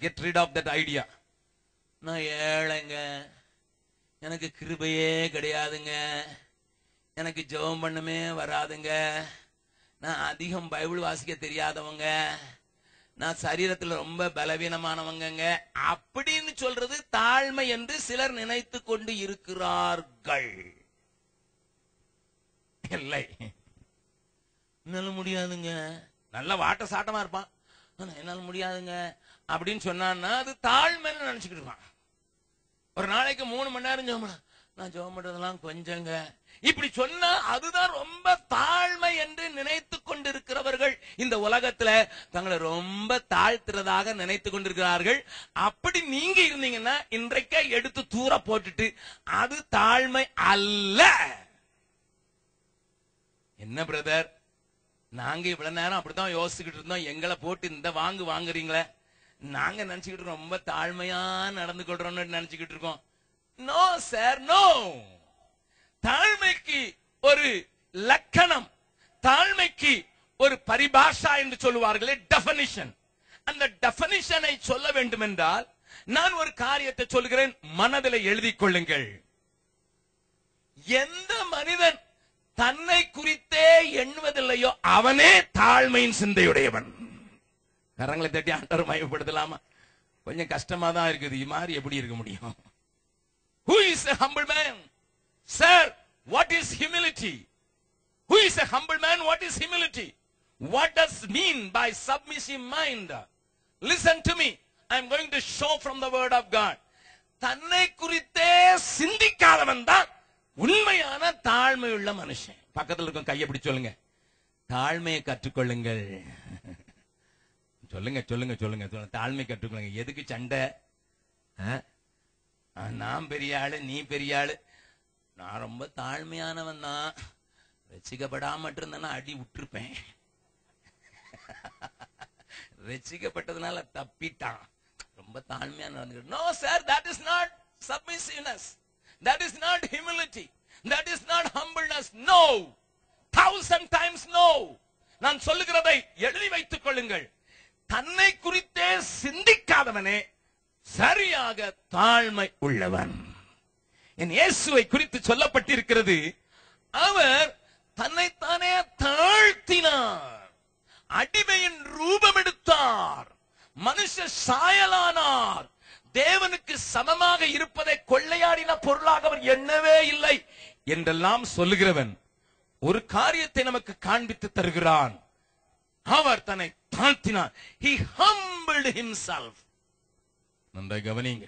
Get rid of that idea. நான் ஏழைங்க, எனக்கு கிருபையே கிடையாதுங்க, எனக்கு ஜெபம் பண்ணவே வராதுங்க, நான் அதிகம் பைபிள் வாசிக்க தெரியாதவங்க, நான் சரீரத்தில் ரொம்ப பலவீனமானவங்க அப்படின்னு சொல்றது தாழ்மை என்று சிலர் நினைத்து கொண்டு இருக்கிறார்கள். இல்லை, என்னால முடியாதுங்க, நல்ல வாட்ட சாட்டமா இருப்பான், என்னால முடியாதுங்க அப்படின்னு சொன்னான்னா அது தாழ்மைன்னு நினைச்சுக்கிட்டு இருப்பான். ஒரு நாளைக்கு 3 மணி நேரம் ஜெபம், நான் ஜெபம் பண்றதெல்லாம் கொஞ்சங்க, இப்படி சொன்னா அதுதான் ரொம்ப தாழ்மை என்று நினைத்து கொண்டிருக்கிறவர்கள் இந்த உலகத்துல தங்களை ரொம்ப தாழ்த்துறதாக நினைத்து கொண்டிருக்கிறார்கள். அப்படி நீங்க இருந்தீங்கன்னா இன்றைக்கே எடுத்து தூர போட்டுட்டு அது தாழ்மை அல்ல. என்ன பிரதர், நாங்க இவ்வளவு நேரம் அப்படித்தான் யோசிச்சுக்கிட்டு இருந்தோம், எங்களை போட்டு இந்த வாங்குறீங்களே, நாங்க நினைச்சுக்கிட்டு இருக்கோம் ரொம்ப தாழ்மையா நடந்து கொள்றோம்னு நினைச்சுக்கிட்டு இருக்கோம். No sir, no. தாழ்மைக்கு ஒரு லக்கணம், தாழ்மைக்கு ஒரு பரிபாஷா என்று சொல்லுவார்களே, டெஃபினிஷன். அந்த டெஃபினிஷனை சொல்ல வேண்டும் என்றால் நான் ஒரு காரியத்தை சொல்கிறேன், மனதில் எழுதிக் கொள்ளுங்கள். எந்த மனிதன் தன்னை குறித்தே எண்ணுவதில்லையோ அவனே தாழ்மையின் சிந்தையுடையவன். கரங்களை தட்டி ஆண்டவர் மயப்படுத்தலாமா? கொஞ்சம் கஷ்டமா தான் இருக்குது, இது மாதிரி எப்படி இருக்க முடியும்? Who is a humble man? Sir, what is humility? Who is a humble man? What is humility? What does mean by submissive mind? Listen to me. I am going to show from the word of God. தன்னை குறித்தே சிந்திக்காதவன் தான் உண்மையான தாழ்மையுள்ள மனுஷன். பக்கத்தில் இருக்கும் கையை பிடிச்சு சொல்லுங்க, தாழ்மையை கற்றுக்கொள்ளுங்கள். சொல்லுங்க சொல்லுங்க சொல்லுங்க சொல்லுங்க, தாழ்மை கற்றுக்கொள்ளுங்க. எதுக்கு சண்டை? நான் பெரிய ஆளு, நீ பெரிய ஆளு, நான் ரொம்ப தாழ்மையானவன் தான், ரசிக்கப்படாம இருந்தேன்னா அடி விட்டுருப்பேன், ரசிக்கப்பட்டதுனால தப்பிட்டான், ரொம்ப தாழ்மையா நடந்து. No sir, that is not submissiveness, that is not humility, that is not humbleness. No, 1000 times no. நான் சொல்லுகிறதை எழுதி வைத்துக் கொள்ளுங்கள். தன்னை குறித்தே சிந்திக்காதவனே சரியாக தாழ்மை உள்ளவன். என் இயேசுவை குறித்து சொல்லப்பட்டிருக்கிறது, அவர் தன்னைத்தானே தாழ்த்தினார், அடிமையின் ரூபம் எடுத்தார், மனுஷ சாயலானார், தேவனுக்கு சமமாக இருப்பதை கொள்ளையாடின பொருளாக அவர் எண்ணவே இல்லை என்றெல்லாம் சொல்லுகிறவன் ஒரு காரியத்தை நமக்கு காண்பித்து தருகிறான். அவர் தன்னை தாழ்த்தினார். He humbled himself. நன்றாக கவனிங்க,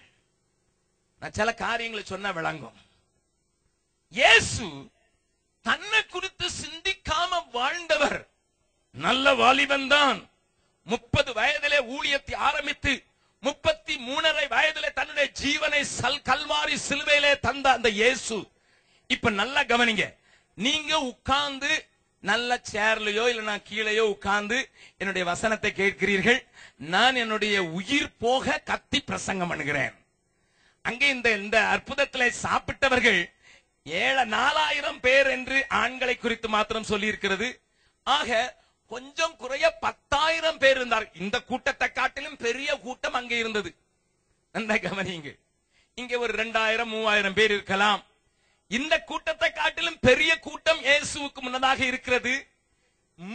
நான் சில காரியங்களை சொன்ன விளங்கும். இயேசு தன்னை குறித்து சிந்திக்காம வாழ்ந்தவர். நல்ல வாலிபன் தான். 30 வயதிலே ஊழியத்தை ஆரம்பித்து 33 வயதிலே தன்னுடைய ஜீவனை கல்வாரி சிலுவையிலே தந்த அந்த இயேசு இப்ப நல்லா கவனிங்க. நீங்க உட்கார்ந்து நல்ல சேர்லையோ இல்ல நான் கீழையோ உட்கார்ந்து என்னுடைய வசனத்தை கேட்கிறீர்கள். நான் என்னுடைய உயிர் போக கத்தி பிரசங்கம் பண்ணுகிறேன். அங்கே இந்த அற்புதத்திலே சாப்பிட்டவர்கள் 4000 பேர் என்று ஆண்களை குறித்து மாத்திரம் சொல்லி இருக்கிறது. ஆக கொஞ்சம் குறைய 10,000 பேர் இருந்தார். இந்த கூட்டத்தை காட்டிலும் பெரிய கூட்டம் அங்கே இருந்தது. அந்த கவனிங்க, இங்கே ஒரு 2000 3000 பேர் இருக்கலாம். இந்த கூட்டத்தை காட்டிலும் பெரிய கூட்டம் இயேசுவுக்கு முன்னதாக இருக்கிறது.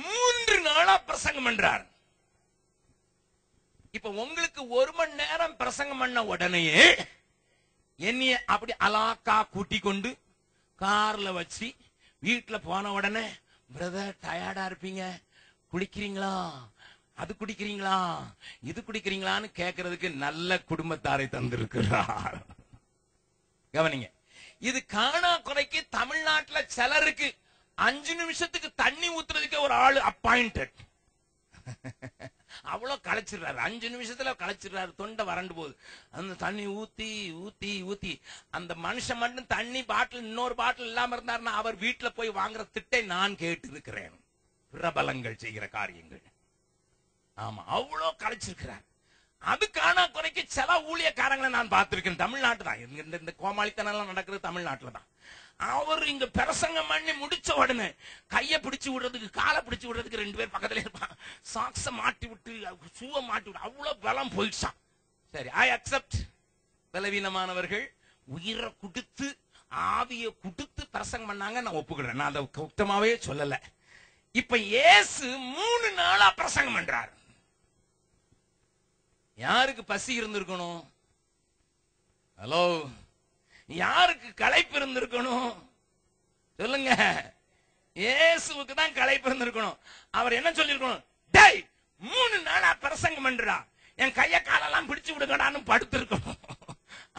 3 நாளா பிரசங்கம் பண்றார். இப்ப உங்களுக்கு 1 மணி நேரம் பிரசங்கம் பண்ண உடனேயே என்னைய அப்படி அலாக்கா கூட்டி கொண்டு கார்ல வச்சு வீட்டுல போன உடனே, பிரதர் டயர்டா இருப்பீங்க, குடிக்கிறீங்களா, அது குடிக்கிறீங்களா, இது குடிக்கிறீங்களான்னு கேட்கறதுக்கு நல்ல குடும்பத்தாரை தந்திருக்கிறார். கவனிங்க, இது காணா குறைக்கு தமிழ்நாட்டில் சிலருக்கு 5 நிமிஷத்துக்கு தண்ணி ஊத்துறதுக்கு ஒரு ஆளு அப்பாயிண்டட். அவ்வளவு களைச்சிடுறாரு, 5 நிமிஷத்துல களைச்சிடுறாரு, தொண்டை வறண்டு போகுது. அந்த தண்ணி ஊத்தி ஊத்தி ஊத்தி அந்த மனுஷன் மட்டும் தண்ணி பாட்டில் இன்னொரு பாட்டில் இல்லாம இருந்தாருன்னா அவர் வீட்டுல போய் வாங்குற திட்டை நான் கேட்டு இருக்கிறேன். பிரபலங்கள் செய்கிற காரியங்கள். ஆமா, அவ்வளவு களைச்சிருக்கிறார். அது காணா குறைக்கு சில ஊழியக்காரங்களை நான் பார்த்திருக்கேன். தமிழ்நாட்டு தான் இந்த கோமாளித்தனம் எல்லாம் நடக்கிறது, தமிழ்நாட்டுல தான். அவர் இங்க பிரசங்கம் பண்ணி முடிச்ச உடனே கைய பிடிச்சு விடுறதுக்கு காலை பிடிச்சு விடுறதுக்கு 2 பேர் பக்கத்துல இருப்பான். சாக்ஸ மாட்டி விட்டு ஷூவை மாட்டி விட்டு அவ்வளவு பலம் போயிடுச்சான். சரி, ஐ அக்செப்ட். பலவீனமானவர்கள் உயிரை கொடுத்து ஆவியை கொடுத்து பிரசங்கம் பண்ணாங்க, நான் ஒப்புக்கிறேன். நான் அதை குத்தமாவே சொல்லல. இப்ப இயேசு 3 நாளா பிரசங்கம் பண்றார். யாருக்கு பசி இருந்திருக்கணும்? ஹலோ, யாருக்கு களைப்பு இருந்திருக்கணும்? சொல்லுங்க. இயேசுவுக்கு தான் களைப்பு இருந்திருக்கணும். அவர் என்ன சொல்லிருக்கணும்? டேய், 3 நாளா பிரசங்கம் பண்றா, என் கைய காலெல்லாம் பிடிச்சு விடுங்கடான்னு படுத்திருக்கணும்.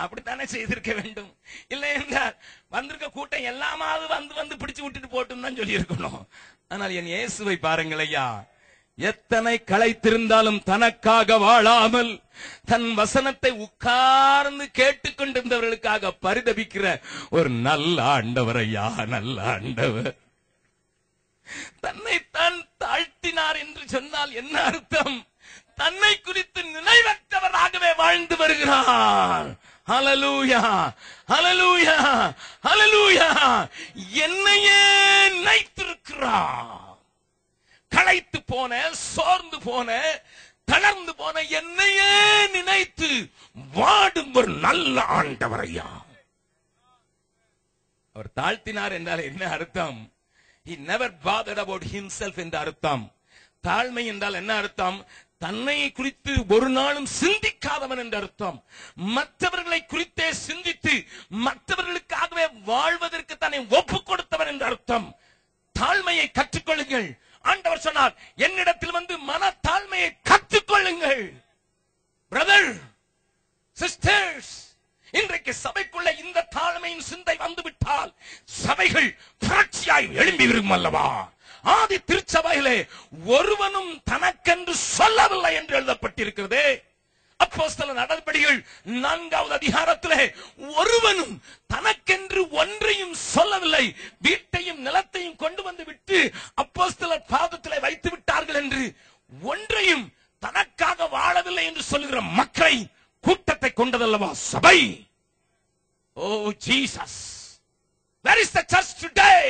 அப்படித்தானே செய்திருக்க வேண்டும். இல்லை என்றால் வந்திருக்க கூட்டம் எல்லாமாவது வந்து பிடிச்சு விட்டுட்டு போட்டும் தான் சொல்லி இருக்கணும். ஆனால் என் இயேசுவை பாருங்கள் ஐயா, எத்தனை களைத்திருந்தாலும் தனக்காக வாழாமல் தன் வசனத்தை உட்கார்ந்து கேட்டுக்கொண்டிருந்தவர்களுக்காக பரிதபிக்கிற ஒரு நல்ல ஆண்டவர் ஐயா, நல்ல ஆண்டவர். தன்னை தான் தாழ்த்தினார் என்று சொன்னால் என்ன அர்த்தம்? தன்னை குறித்து நினைவற்றவராகவே வாழ்ந்து வருகிறார். ஹல்லேலூயா, ஹல்லேலூயா, ஹல்லேலூயா. என்னையே நினைத்திருக்கிறார். களைத்து போன, சோர்ந்து போன, தளர்ந்து போன என்னையே நினைத்து வாடும் ஒரு நல்ல ஆண்டவரையா. அவர் தாழ்த்தினார் என்றால் என்ன அர்த்தம்? He never bothered about himself என்ற அர்த்தம். தாழ்மை என்றால் என்ன அர்த்தம்? தன்னை குறித்து ஒரு நாளும் சிந்திக்காதவன் என்ற அர்த்தம். மற்றவர்களை குறித்தே சிந்தித்து மற்றவர்களுக்காகவே வாழ்வதற்கு தன்னை ஒப்பு கொடுத்தவன் என்ற அர்த்தம். தாழ்மையை கற்றுக்கொள்ளுங்கள். ஆண்டவர் சொன்னார், என்னிடத்தில் வந்து மன தாழ்மையை கற்றுக்கொள்ளுங்கள். பிரதர், சிஸ்டர்ஸ், இன்றைக்கு சபைக்குள்ள இந்த தாழ்மையின் சிந்தை வந்துவிட்டால் சபைகள் புரட்சியாய் எழும்பி விடும் அல்லவா? ஆதி திருச்சபையிலே ஒருவனும் தனக்கென்று சொல்லவில்லை என்று எழுதப்பட்டிருக்கிறது. அப்போஸ்தலர் நடபடிகள் 4வது அதிகாரத்திலே ஒருவனும் தனக்கென்று ஒன்றையும் சொல்லவில்லை, வீட்டையும் நிலத்தையும் கொண்டு வந்து விட்டு அப்போஸ்தலர் பாதத்திலே வைத்து விட்டார்கள் என்று ஒன்றையும் தனக்காக வாழவில்லை என்று சொல்லுகிற மக்களை, கூட்டத்தை கொண்டதல்லவா சபை? ஓ Jesus, where is the church today?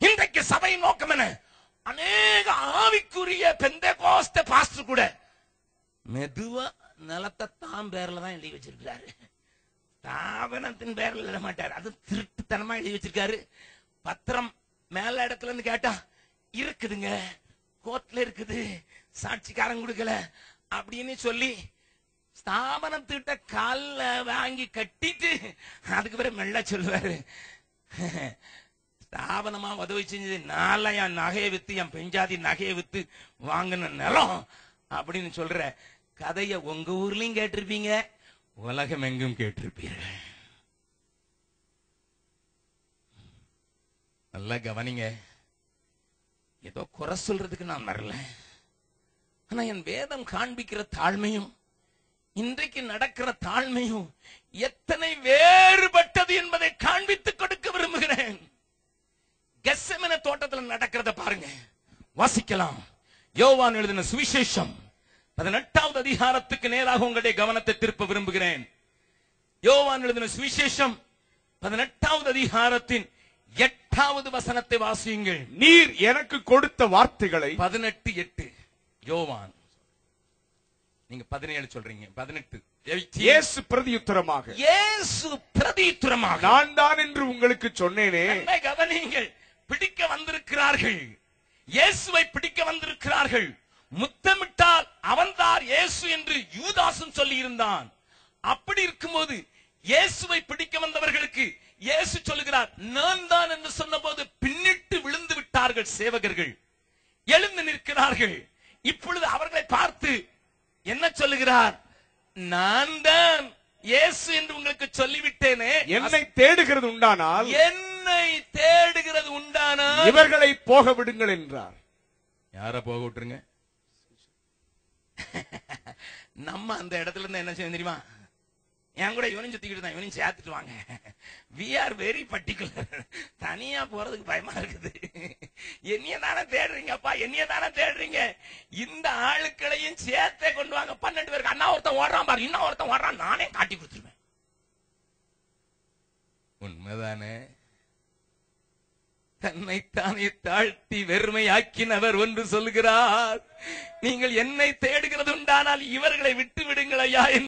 இன்றைக்கு சபையின் நோக்கம் என்ன? அநேக ஆவிக்குரிய பெந்தேகோஸ்தே பாஸ்டர் கூட மெதுவா நிலத்தை தாம் பேர்ல தான் எழுதி வச்சிருக்காரு. தாபனத்தின் பேர்ல எழுத மாட்டாரு. அது திருட்டுத்தனமா எழுதி வச்சிருக்காரு. பத்திரம் மேல இடத்துல இருந்து கேட்டா இருக்குதுங்க, கோர்ட்ல இருக்குது, சாட்சிக்காரன் கொடுக்கல அப்படின்னு சொல்லி ஸ்தாபனத்திட்ட கால்ல வாங்கி கட்டிட்டு அதுக்கு பிறகு மெல்ல சொல்லுவாரு, ஸ்தாபனமா உதவி செஞ்சது நாளை என் நகையை வித்து, என் பெஞ்சாதி நகையை வித்து வாங்கின நிலம் அப்படின்னு சொல்ற கதைய உங்க ஊர்லயும் கேட்டிருப்பீங்க, உலகம் எங்கும் கேட்டிருப்பீர்கள். நல்லா கவனிங்க. ஏதோ குறை சொல்றதுக்கு நான் வரல. ஆனா என் வேதம் காண்பிக்கிற தாழ்மையும் இன்றைக்கு நடக்கிற தாழ்மையும் எத்தனை வேறுபட்டது என்பதை காண்பித்துக் கொடுக்க விரும்புகிறேன். கெத்செமனே தோட்டத்தில் நடக்கிறத பாருங்க, வாசிக்கலாம். யோவான் எழுதின சுவிசேஷம் 18வது அதிகாரத்துக்கு நேராக உங்களுடைய கவனத்தை திருப்ப விரும்புகிறேன். யோவான் எழுதின சுவிசேஷம் 18வது அதிகாரத்தின் 8வது வசனத்தை வாசியுங்கள். நீர் எனக்கு கொடுத்த வார்த்தைகளை 18:8. யோவான், நீங்க 17 சொல்றீங்க. 18. இயேசு பிரதியுத்தரமாக, இயேசு பிரதியுத்தரமாக, நான் தான் என்று உங்களுக்கு சொன்னேனே. கவனிங்கள். பிடிக்க வந்திருக்கிறார்கள், இயேசுவை பிடிக்க வந்திருக்கிறார்கள். முத்தமிட்டால் அவன்தான் இயேசு என்று யூதாசும் சொல்லி இருந்தான். அப்படி இருக்கும்போது இயேசுவை பிடிக்க வந்தவர்களுக்கு இயேசு சொல்லுகிறார், நான் தான் என்று சொன்னபோது பின்னிட்டு விழுந்து விட்டார்கள். சேவகர்கள் எழுந்து நிற்கிறார்கள். இப்பொழுது அவர்களை பார்த்து என்ன சொல்லுகிறார்? நான் தான் இயேசு என்று உங்களுக்கு சொல்லிவிட்டேனே. என்னை தேடுகிறது உண்டானால், என்னை தேடுகிறது உண்டானால் இவர்களை போக விடுங்கள் என்றார். யார போக விட்டுருங்க? நம்ம அந்த இடத்துல இருந்து என்ன செய்ய தெரியுமா? என் கூட இவனையும் சுத்திக்கிட்டு தான், இவனையும் சேர்த்துட்டு வாங்க. we are very particular. தனியா போறதுக்கு பயமா இருக்குது. என்னைய தானே தேடுறீங்கப்பா, என்னைய தானே தேடுறீங்க, இந்த ஆளுக்களையும் சேர்த்தே கொண்டு வாங்க. 12 பேருக்கு அண்ணா ஒருத்தன் ஓடுறான் பாரு, இன்னும் ஒருத்தன் ஓடுறான், நானே காட்டி கொடுத்துருவேன். உண்மைதானே? தன்னைத்தானே தாழ்த்தி வெறுமையாக்கினவர் ஒன்று சொல்லுகிறார், நீங்கள் என்னை தேடுகிறது உண்டானால் இவர்களை விட்டு விடுங்கள் ஐயா.